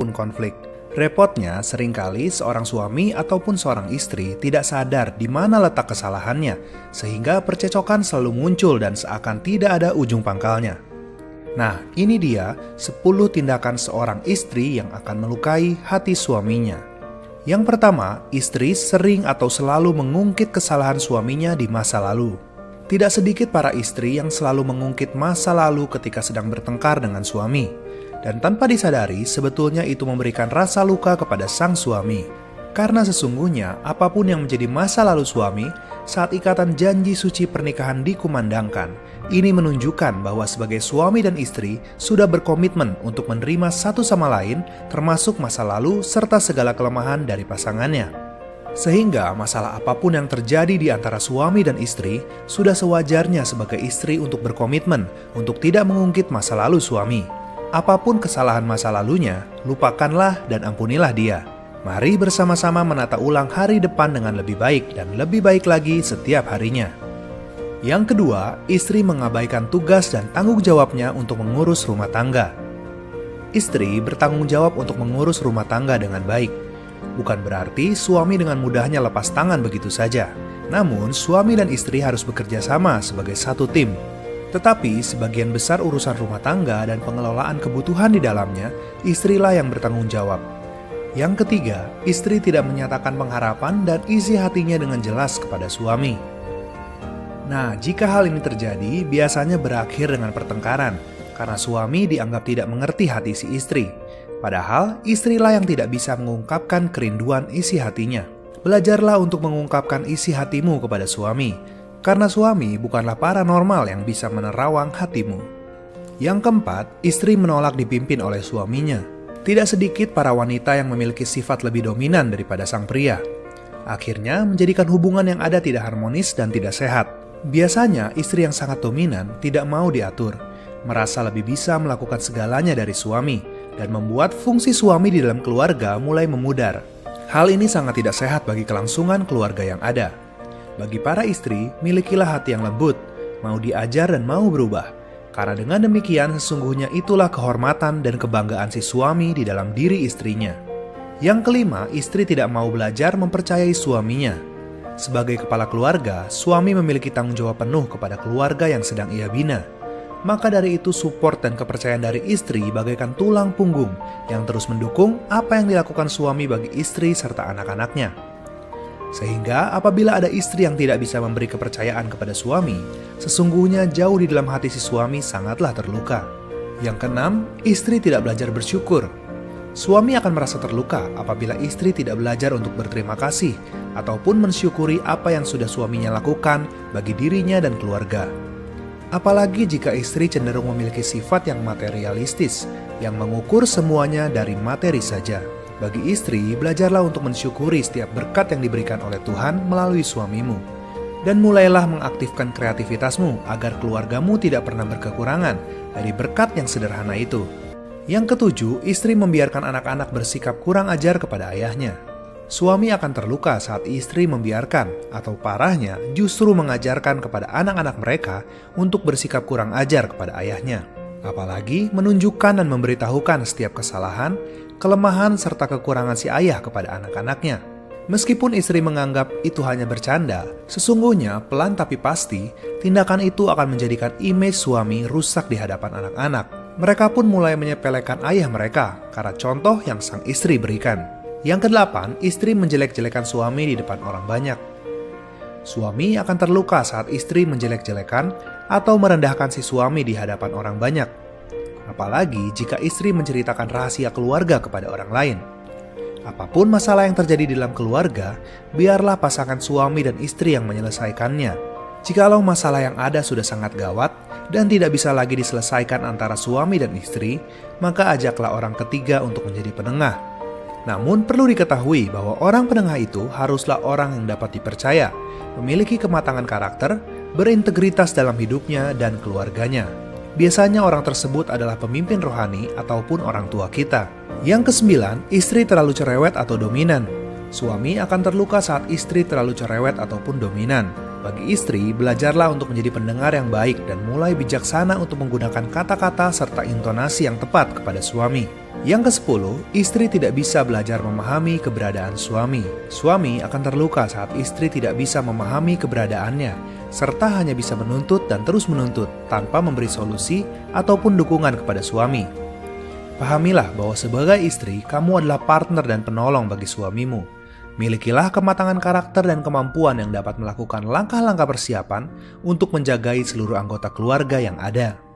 pun konflik. Repotnya, seringkali seorang suami ataupun seorang istri tidak sadar di mana letak kesalahannya, sehingga percecokan selalu muncul dan seakan tidak ada ujung pangkalnya. Nah, ini dia 10 tindakan seorang istri yang akan melukai hati suaminya. Yang pertama, istri sering atau selalu mengungkit kesalahan suaminya di masa lalu. Tidak sedikit para istri yang selalu mengungkit masa lalu ketika sedang bertengkar dengan suami. Dan tanpa disadari, sebetulnya itu memberikan rasa luka kepada sang suami. Karena sesungguhnya, apapun yang menjadi masa lalu suami, saat ikatan janji suci pernikahan dikumandangkan, ini menunjukkan bahwa sebagai suami dan istri sudah berkomitmen untuk menerima satu sama lain, termasuk masa lalu serta segala kelemahan dari pasangannya. Sehingga masalah apapun yang terjadi di antara suami dan istri, sudah sewajarnya sebagai istri untuk berkomitmen untuk tidak mengungkit masa lalu suami. Apapun kesalahan masa lalunya, lupakanlah dan ampunilah dia. Mari bersama-sama menata ulang hari depan dengan lebih baik dan lebih baik lagi setiap harinya. Yang kedua, istri mengabaikan tugas dan tanggung jawabnya untuk mengurus rumah tangga. Istri bertanggung jawab untuk mengurus rumah tangga dengan baik. Bukan berarti suami dengan mudahnya lepas tangan begitu saja. Namun, suami dan istri harus bekerja sama sebagai satu tim. Tetapi sebagian besar urusan rumah tangga dan pengelolaan kebutuhan di dalamnya, istrilah yang bertanggung jawab. Yang ketiga, istri tidak menyatakan pengharapan dan isi hatinya dengan jelas kepada suami. Nah, jika hal ini terjadi, biasanya berakhir dengan pertengkaran, karena suami dianggap tidak mengerti hati si istri. Padahal, istrilah yang tidak bisa mengungkapkan kerinduan isi hatinya. Belajarlah untuk mengungkapkan isi hatimu kepada suami. Karena suami bukanlah paranormal yang bisa menerawang hatimu. Yang keempat, istri menolak dipimpin oleh suaminya. Tidak sedikit para wanita yang memiliki sifat lebih dominan daripada sang pria. Akhirnya menjadikan hubungan yang ada tidak harmonis dan tidak sehat. Biasanya istri yang sangat dominan tidak mau diatur, merasa lebih bisa melakukan segalanya dari suami, dan membuat fungsi suami di dalam keluarga mulai memudar. Hal ini sangat tidak sehat bagi kelangsungan keluarga yang ada. Bagi para istri, milikilah hati yang lembut, mau diajar dan mau berubah. Karena dengan demikian sesungguhnya itulah kehormatan dan kebanggaan si suami di dalam diri istrinya. Yang kelima, istri tidak mau belajar mempercayai suaminya. Sebagai kepala keluarga, suami memiliki tanggung jawab penuh kepada keluarga yang sedang ia bina. Maka dari itu support dan kepercayaan dari istri bagaikan tulang punggung yang terus mendukung apa yang dilakukan suami bagi istri serta anak-anaknya. Sehingga apabila ada istri yang tidak bisa memberi kepercayaan kepada suami, sesungguhnya jauh di dalam hati si suami sangatlah terluka. Yang keenam, istri tidak belajar bersyukur. Suami akan merasa terluka apabila istri tidak belajar untuk berterima kasih ataupun mensyukuri apa yang sudah suaminya lakukan bagi dirinya dan keluarga. Apalagi jika istri cenderung memiliki sifat yang materialistis, yang mengukur semuanya dari materi saja. Bagi istri, belajarlah untuk mensyukuri setiap berkat yang diberikan oleh Tuhan melalui suamimu. Dan mulailah mengaktifkan kreativitasmu agar keluargamu tidak pernah berkekurangan dari berkat yang sederhana itu. Yang ketujuh, istri membiarkan anak-anak bersikap kurang ajar kepada ayahnya. Suami akan terluka saat istri membiarkan, atau parahnya justru mengajarkan kepada anak-anak mereka untuk bersikap kurang ajar kepada ayahnya. Apalagi menunjukkan dan memberitahukan setiap kesalahan, kelemahan serta kekurangan si ayah kepada anak-anaknya. Meskipun istri menganggap itu hanya bercanda, sesungguhnya pelan tapi pasti tindakan itu akan menjadikan image suami rusak di hadapan anak-anak. Mereka pun mulai menyepelekan ayah mereka karena contoh yang sang istri berikan. Yang kedelapan, istri menjelek-jelekan suami di depan orang banyak. Suami akan terluka saat istri menjelek-jelekan atau merendahkan si suami di hadapan orang banyak. Apalagi jika istri menceritakan rahasia keluarga kepada orang lain. Apapun masalah yang terjadi di dalam keluarga, biarlah pasangan suami dan istri yang menyelesaikannya. Jikalau masalah yang ada sudah sangat gawat dan tidak bisa lagi diselesaikan antara suami dan istri, maka ajaklah orang ketiga untuk menjadi penengah. Namun perlu diketahui bahwa orang penengah itu haruslah orang yang dapat dipercaya, memiliki kematangan karakter, berintegritas dalam hidupnya dan keluarganya. Biasanya orang tersebut adalah pemimpin rohani ataupun orang tua kita. Yang kesembilan, istri terlalu cerewet atau dominan. Suami akan terluka saat istri terlalu cerewet ataupun dominan. Bagi istri, belajarlah untuk menjadi pendengar yang baik dan mulai bijaksana untuk menggunakan kata-kata serta intonasi yang tepat kepada suami. Yang ke-10, istri tidak bisa belajar memahami keberadaan suami. Suami akan terluka saat istri tidak bisa memahami keberadaannya, serta hanya bisa menuntut dan terus menuntut tanpa memberi solusi ataupun dukungan kepada suami. Pahamilah bahwa sebagai istri, kamu adalah partner dan penolong bagi suamimu. Milikilah kematangan karakter dan kemampuan yang dapat melakukan langkah-langkah persiapan untuk menjagai seluruh anggota keluarga yang ada.